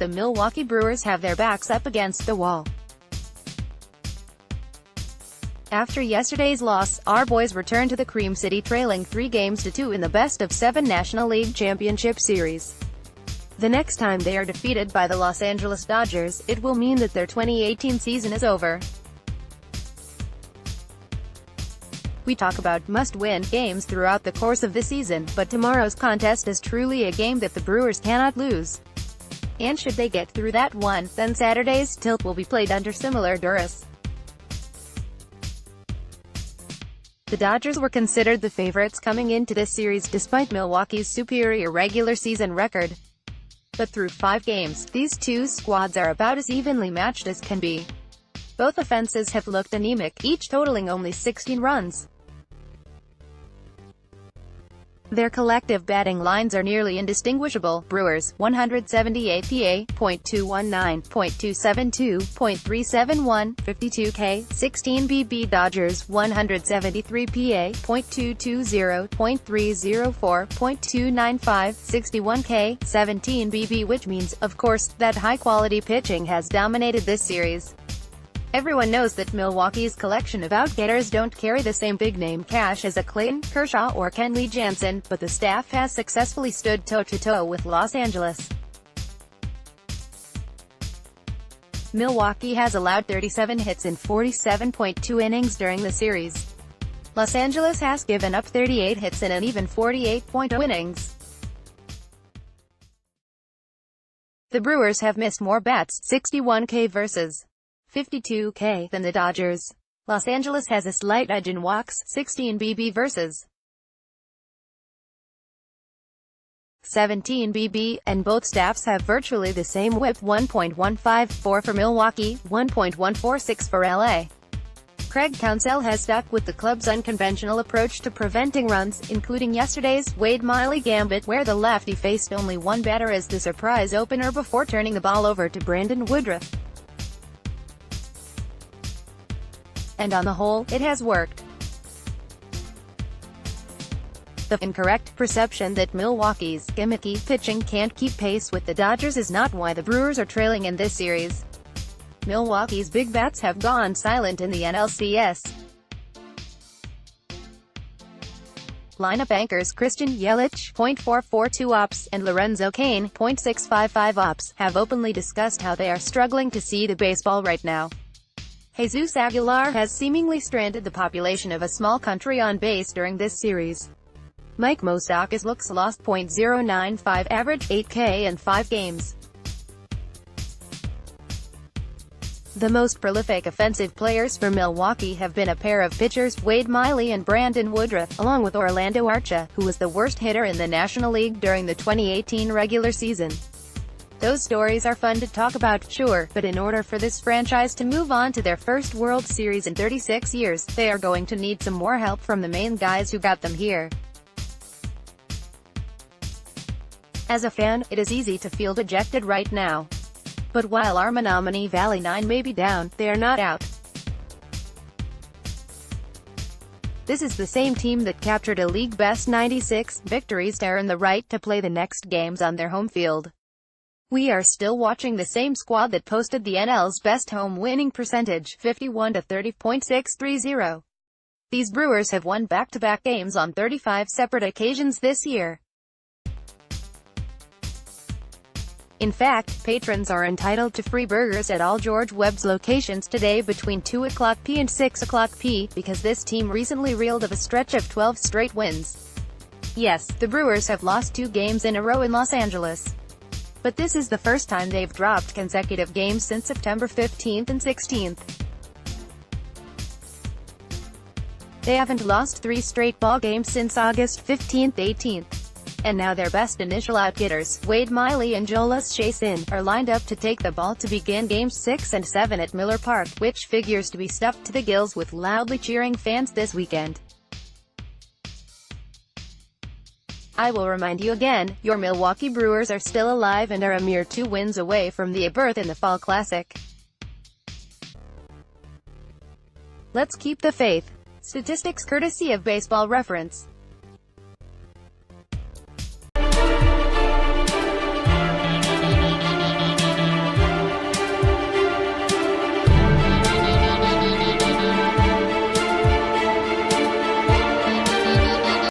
the Milwaukee Brewers have their backs up against the wall. After yesterday's loss, our boys return to the Cream City trailing 3-2 in the best-of-7 National League Championship Series. The next time they are defeated by the Los Angeles Dodgers, it will mean that their 2018 season is over. We talk about must-win games throughout the course of the season, but tomorrow's contest is truly a game that the Brewers cannot lose. And should they get through that one, then Saturday's tilt will be played under similar duress. The Dodgers were considered the favorites coming into this series despite Milwaukee's superior regular season record. But through 5 games, these two squads are about as evenly matched as can be. Both offenses have looked anemic, each totaling only 16 runs. Their collective batting lines are nearly indistinguishable. Brewers, 178 PA, .219, .272, .371, 52 K, 16 BB. Dodgers, 173 PA, .220, .304, .295, 61 K, 17 BB, which means, of course, that high-quality pitching has dominated this series. Everyone knows that Milwaukee's collection of outgetters don't carry the same big-name cash as a Clayton Kershaw or Kenley Jansen, but the staff has successfully stood toe-to-toe with Los Angeles. Milwaukee has allowed 37 hits in 47.2 innings during the series. Los Angeles has given up 38 hits in an even 48.0 innings. The Brewers have missed more bats, 61 K versus 52 K, than the Dodgers. Los Angeles has a slight edge in walks, 16 BB versus 17 BB, and both staffs have virtually the same whip, 1.154 for Milwaukee, 1.146 for LA. Craig Counsell has stuck with the club's unconventional approach to preventing runs, including yesterday's Wade Miley gambit, where the lefty faced only one batter as the surprise opener before turning the ball over to Brandon Woodruff. And on the whole, it has worked. The incorrect perception that Milwaukee's gimmicky pitching can't keep pace with the Dodgers is not why the Brewers are trailing in this series. Milwaukee's big bats have gone silent in the NLCS. Lineup anchors Christian Yelich, .442 ops, and Lorenzo Cain, .655 ops, have openly discussed how they are struggling to see the baseball right now. Jesus Aguilar has seemingly stranded the population of a small country on base during this series. Mike Moustakas looks lost. .095 average, 8K in 5 games. The most prolific offensive players for Milwaukee have been a pair of pitchers, Wade Miley and Brandon Woodruff, along with Orlando Arcia, who was the worst hitter in the National League during the 2018 regular season. Those stories are fun to talk about, sure, but in order for this franchise to move on to their first World Series in 36 years, they are going to need some more help from the main guys who got them here. As a fan, it is easy to feel dejected right now. But while our Menominee Valley 9 may be down, they are not out. This is the same team that captured a league-best 96 victories to earn the right to play the next games on their home field. We are still watching the same squad that posted the NL's best home winning percentage, 51 to 30.630. These Brewers have won back-to-back games on 35 separate occasions this year. In fact, patrons are entitled to free burgers at all George Webb's locations today between 2:00 p.m. and 6:00 p.m, because this team recently reeled off a stretch of 12 straight wins. Yes, the Brewers have lost 2 games in a row in Los Angeles. But this is the first time they've dropped consecutive games since September 15th and 16th. They haven't lost 3 straight ball games since August 15th, 18th. And now their best initial outgetters, Wade Miley and Jhoulys Chacin, are lined up to take the ball to begin Games 6 and 7 at Miller Park, which figures to be stuffed to the gills with loudly cheering fans this weekend. I will remind you again, your Milwaukee Brewers are still alive and are a mere 2 wins away from the berth in the Fall Classic. Let's keep the faith. Statistics courtesy of Baseball Reference.